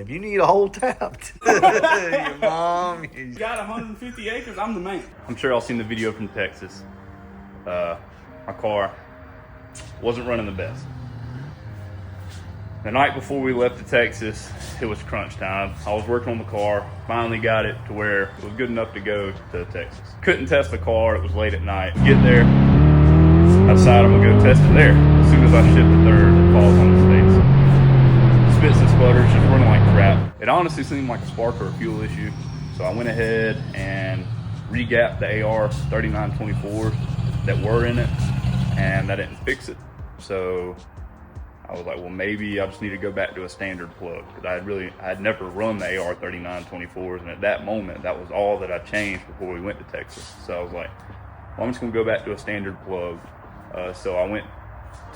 if you need a hole tapped, your mom. You got 150 acres, I'm the man. I'm sure y'all seen the video from Texas. My car wasn't running the best. The night before we left to Texas, it was crunch time. I was working on the car, finally got it to where it was good enough to go to Texas. Couldn't test the car, it was late at night. Get there, I decided I'm gonna go test it there. As soon as I shift the third, it falls on its face. Spits and sputters, just running like crap. It honestly seemed like a spark or a fuel issue. So I went ahead and re-gapped the AR 3924s that were in it, and that didn't fix it. So I was like, well, maybe I just need to go back to a standard plug, because I had never run the AR 3924s, and at that moment, that was all that I changed before we went to Texas. So I was like, well, I'm just gonna go back to a standard plug. So I went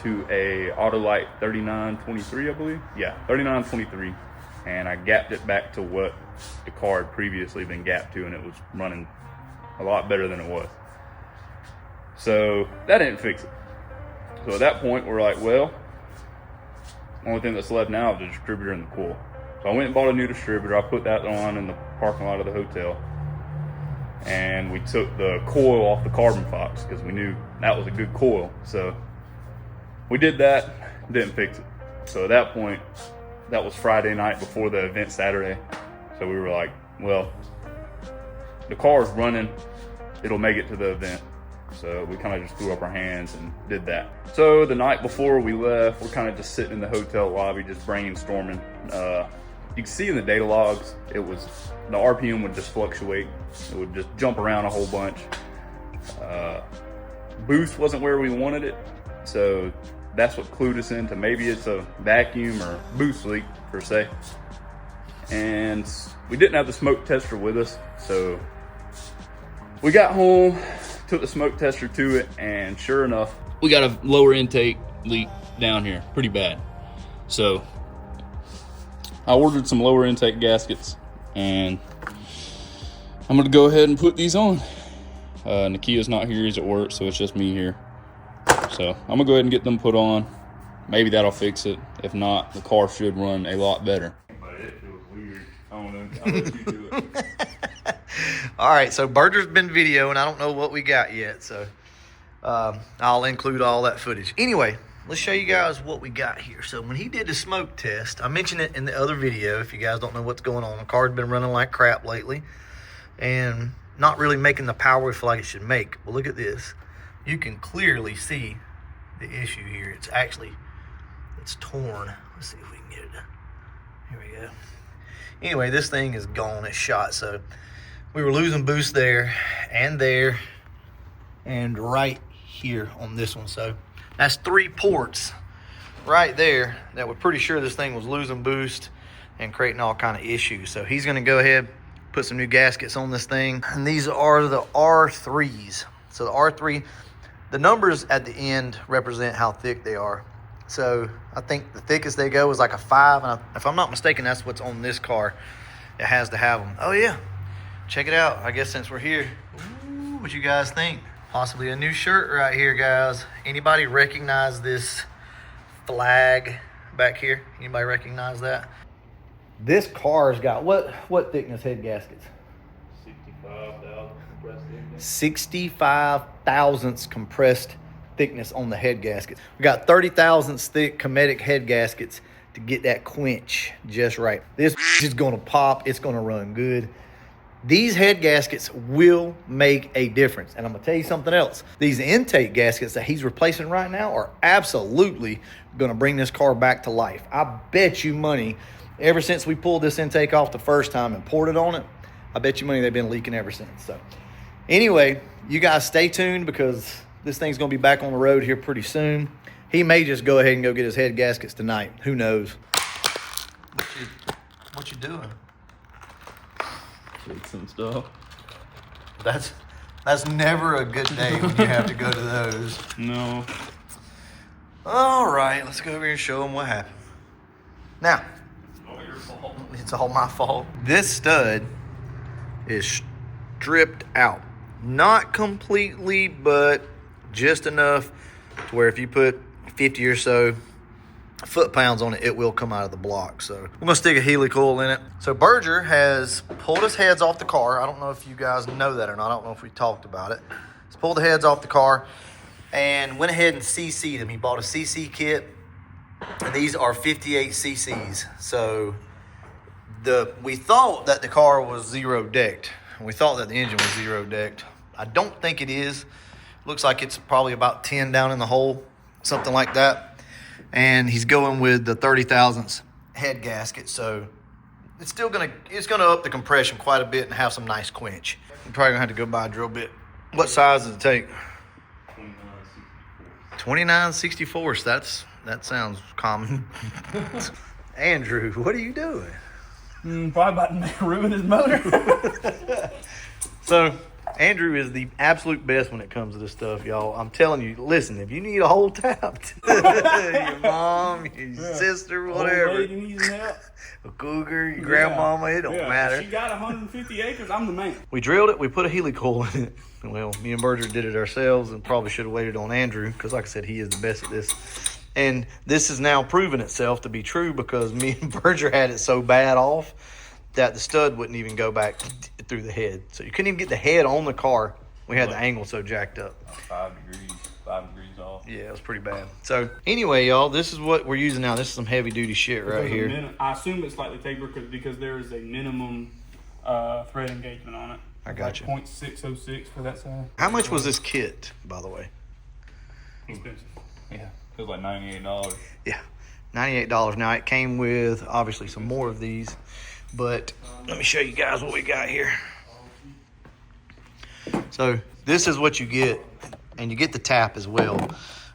to a Autolite 3923, I believe. Yeah, 3923, and I gapped it back to what the car had previously been gapped to, and it was running a lot better than it was. So that didn't fix it. So at that point, we're like, well, the only thing that's left now is the distributor and the coil. So I went and bought a new distributor. I put that on in the parking lot of the hotel. And we took the coil off the carbon fox because we knew that was a good coil. So we did that, didn't fix it. So at that point, that was Friday night before the event Saturday. So we were like, well, the car's running, it'll make it to the event. So we kind of just threw up our hands and did that. So the night before we left, we're kind of just sitting in the hotel lobby, just brainstorming. You can see in the data logs, the RPM would just fluctuate. It would just jump around a whole bunch. Boost wasn't where we wanted it. So that's what clued us into maybe it's a vacuum or boost leak per se. And we didn't have the smoke tester with us. So we got home, took the smoke tester to it, and sure enough, we got a lower intake leak down here, pretty bad. So I ordered some lower intake gaskets, and I'm gonna go ahead and put these on. Nakia's not here, he's at work, so it's just me here. So I'm gonna go ahead and get them put on. Maybe that'll fix it. If not, the car should run a lot better. But it was weird. I don't know. I'll let you do it. All right, so Berger's been videoing. I don't know what we got yet, so I'll include all that footage. Anyway, let's show you guys what we got here. So when he did the smoke test, I mentioned it in the other video. If you guys don't know what's going on, the car's been running like crap lately and not really making the power we feel like it should make. Well, look at this. You can clearly see the issue here. It's torn. Let's see if we can get it. Here we go. Anyway, this thing is gone. It's shot. So we were losing boost there and right here on this one. So that's 3 ports right there that we're pretty sure this thing was losing boost and creating all kind of issues. So he's going to go ahead, put some new gaskets on this thing. And these are the R3s. So the R3, the numbers at the end represent how thick they are. So I think the thickest they go is like a 5. And if I'm not mistaken, that's what's on this car. It has to have them. Oh, yeah. Check it out. I guess since we're here, ooh, what you guys think? Possibly a new shirt right here, guys. Anybody recognize this flag back here? Anybody recognize that? This car's got what thickness head gaskets? 65,000 compressed thickness. 65 thousandths compressed thickness on the head gaskets. We got 30 thousandths thick Cometic head gaskets to get that quench just right. This is gonna pop. It's gonna run good. These head gaskets will make a difference. And I'm gonna tell you something else. These intake gaskets that he's replacing right now are absolutely gonna bring this car back to life. I bet you money, ever since we pulled this intake off the first time and poured it on it, I bet you money they've been leaking ever since. So anyway, you guys stay tuned because this thing's gonna be back on the road here pretty soon. He may just go ahead and go get his head gaskets tonight. Who knows? What you doing? Some stuff. That's never a good day when you have to go to those. No. All right, let's go over here and show them what happened. Now, It's all your fault. it's all my fault. This stud is stripped out. Not completely, but just enough to where if you put 50 or so foot-pounds on it, it will come out of the block. So we're gonna stick a heli-coil in it. So Berger has pulled his heads off the car. I don't know if you guys know that or not. I don't know if we talked about it. He's pulled the heads off the car and went ahead and CC'd them. He bought a CC kit, and these are 58 CCs. So we thought that the car was zero decked. We thought that the engine was zero decked. I don't think it is. Looks like it's probably about 10 down in the hole, something like that. And he's going with the 30 thousandths head gasket. So it's still gonna up the compression quite a bit and have some nice quench. I'm probably gonna have to go buy a drill bit. What size does it take? 29/64. That sounds common. Andrew, what are you doing? Probably about to ruin his motor. So Andrew is the absolute best when it comes to this stuff, y'all. I'm telling you, listen, if you need a hole tapped, your mom, your sister, whatever, Old lady needs help. a cougar, your grandmama, it don't matter. She got 150 acres, I'm the man. We drilled it, we put a heli-coil in it. Well, me and Berger did it ourselves and probably should have waited on Andrew because, like I said, he is the best at this. And this has now proven itself to be true because me and Berger had it so bad off that the stud wouldn't even go back through the head. So you couldn't even get the head on the car. We had the angle so jacked up. 5 degrees off. Yeah, it was pretty bad. So anyway, y'all, this is what we're using now. This is some heavy duty shit right here. I assume it's slightly tapered because there is a minimum thread engagement on it. I got you. 0.606 for that side. How much was this kit, by the way? Expensive. Yeah, it was like $98. Yeah, $98. Now, it came with, obviously, some more of these. But let me show you guys what we got here. So this is what you get, and you get the tap as well.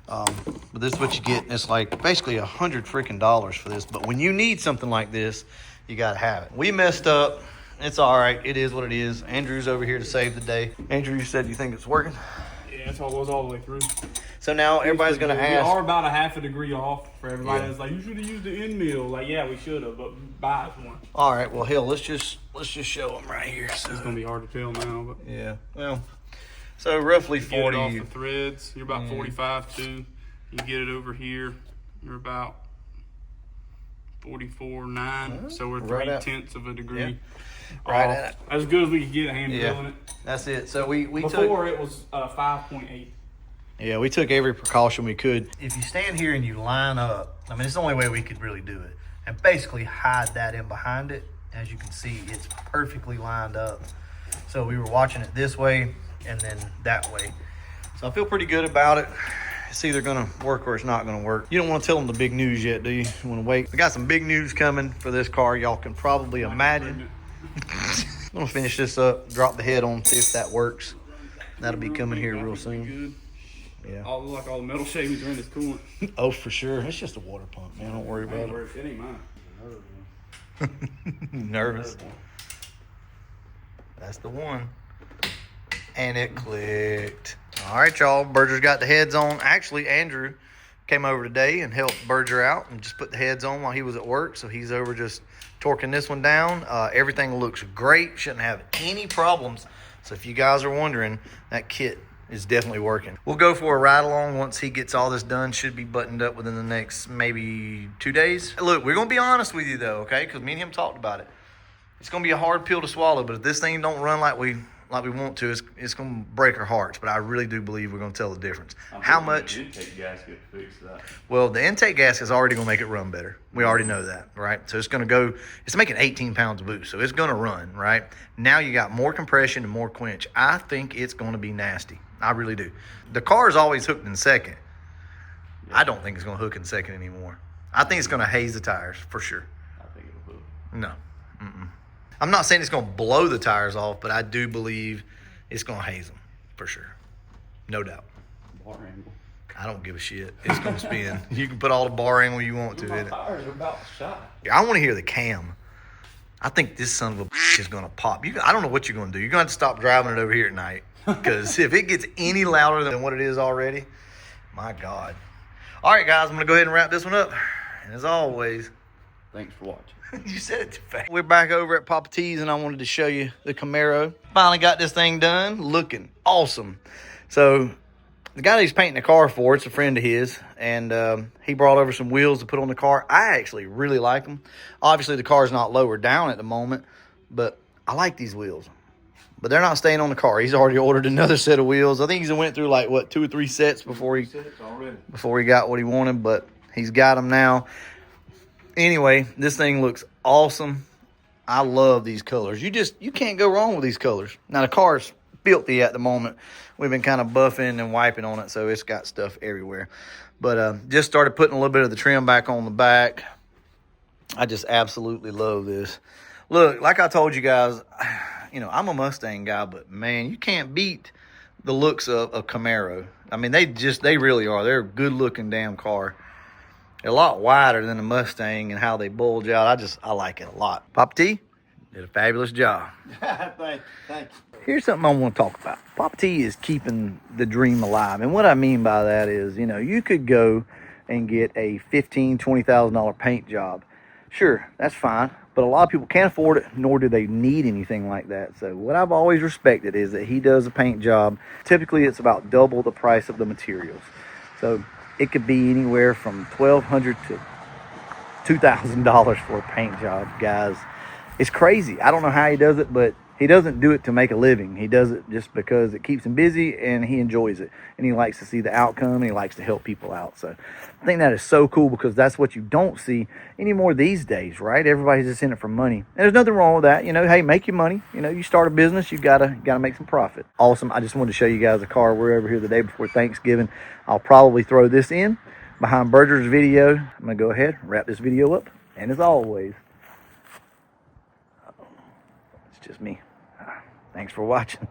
But this is what you get, and it's like basically $100 freaking for this. But when you need something like this, you gotta have it. We messed up. It's all right. It is what it is. Andrew's over here to save the day. Andrew, you said you think it's working? Yeah, that's all it was all the way through. So now everybody's gonna ask. We are about a half a degree off for everybody Yeah. that's like, you should have used the end mill. Like, yeah, we should have, but buy us one. All right. Well, hell, let's just show them right here. So, It's gonna be hard to tell now, but yeah. Well, so roughly get 40. it off the threads. You're about 45 too. You get it over here. You're about 44.9. So we're right at- 3/10 of a degree. Yeah. Right off. at it. As good as we could get a hand Yeah. drilling it. That's it. So we Before it was 5.8. Yeah, we took every precaution we could. If you stand here and you line up, I mean, it's the only way we could really do it. And basically hide that in behind it. As you can see, it's perfectly lined up. So we were watching it this way and then that way. So I feel pretty good about it. It's either going to work or it's not going to work. You don't want to tell them the big news yet, do you? You want to wait? We got some big news coming for this car. Y'all can probably imagine. I'm going to finish this up, drop the head on, see if that works. That'll be coming here real soon. Yeah. All the metal shavings are in this coolant. Oh, for sure. It's just a water pump, man. Don't worry about it. It ain't mine. Nervous. That's the one. And it clicked. All right, y'all. Berger's got the heads on. Actually, Andrew came over today and helped Berger out and just put the heads on while he was at work. So he's over just torquing this one down. Everything looks great. Shouldn't have any problems. So if you guys are wondering, that kit is definitely working. We'll go for a ride along once he gets all this done. Should be buttoned up within the next maybe 2 days. Look, we're going to be honest with you though, okay? Because me and him talked about it. It's going to be a hard pill to swallow, but if this thing don't run like we want to, it's going to break our hearts. But I really do believe we're going to tell the difference. How much? The intake gasket to fix that. Well, the intake gasket is already going to make it run better. We already know that, right? So it's going to go, it's making 18 pounds of boost, so it's going to run, right? Now you got more compression and more quench. I think it's going to be nasty. I really do. The car is always hooked in second. Yeah. I don't think it's going to hook in second anymore. I think it's going to haze the tires for sure. I think it'll hook. No. Mm-mm. I'm not saying it's going to blow the tires off, but I do believe it's going to haze them for sure. No doubt. Bar angle. I don't give a shit. It's going to spin. You can put all the bar angle you want to in it. Tires are about shot. I want to hear the cam. I think this son of a bitch is going to pop. I don't know what you're going to do. You're going to have to stop driving it over here at night. Because if it gets any louder than what it is already, my God. All right, guys, I'm going to go ahead and wrap this one up. And as always, Thanks for watching. you said it too fast. We're back over at Papa T's, and I wanted to show you the Camaro. Finally got this thing done, looking awesome. So the guy that he's painting the car for, it's a friend of his, and he brought over some wheels to put on the car. I actually really like them. Obviously, the car's not lowered down at the moment, but I like these wheels. But they're not staying on the car. He's already ordered another set of wheels. I think he's went through like, what, 2 or 3 sets before he got what he wanted, but he's got them now. Anyway, this thing looks awesome. I love these colors. You can't go wrong with these colors. Now, the car's filthy at the moment. We've been kind of buffing and wiping on it, so it's got stuff everywhere. But just started putting a little bit of the trim back on the back. I just absolutely love this. Look, like I told you guys, you know, I'm a Mustang guy, but man, you can't beat the looks of a Camaro. I mean, they really are. They're a good looking damn car. They're a lot wider than a Mustang and how they bulge out. I like it a lot. Papa T did a fabulous job. Thank you. Here's something I want to talk about. Papa T is keeping the dream alive. And what I mean by that is, you know, you could go and get a $15,000, $20,000 paint job. Sure, that's fine. But a lot of people can't afford it, nor do they need anything like that. So what I've always respected is that he does a paint job. Typically, it's about double the price of the materials. So it could be anywhere from $1,200 to $2,000 for a paint job, guys. It's crazy. I don't know how he does it, but he doesn't do it to make a living. He does it just because it keeps him busy and he enjoys it. And he likes to see the outcome and he likes to help people out. So I think that is so cool because that's what you don't see anymore these days, right? Everybody's just in it for money. And there's nothing wrong with that. You know, hey, make your money. You know, you start a business, you gotta make some profit. Awesome. I just wanted to show you guys a car. We're over here the day before Thanksgiving. I'll probably throw this in behind Berger's video. I'm gonna go ahead and wrap this video up. And as always, it's just me. Thanks for watching.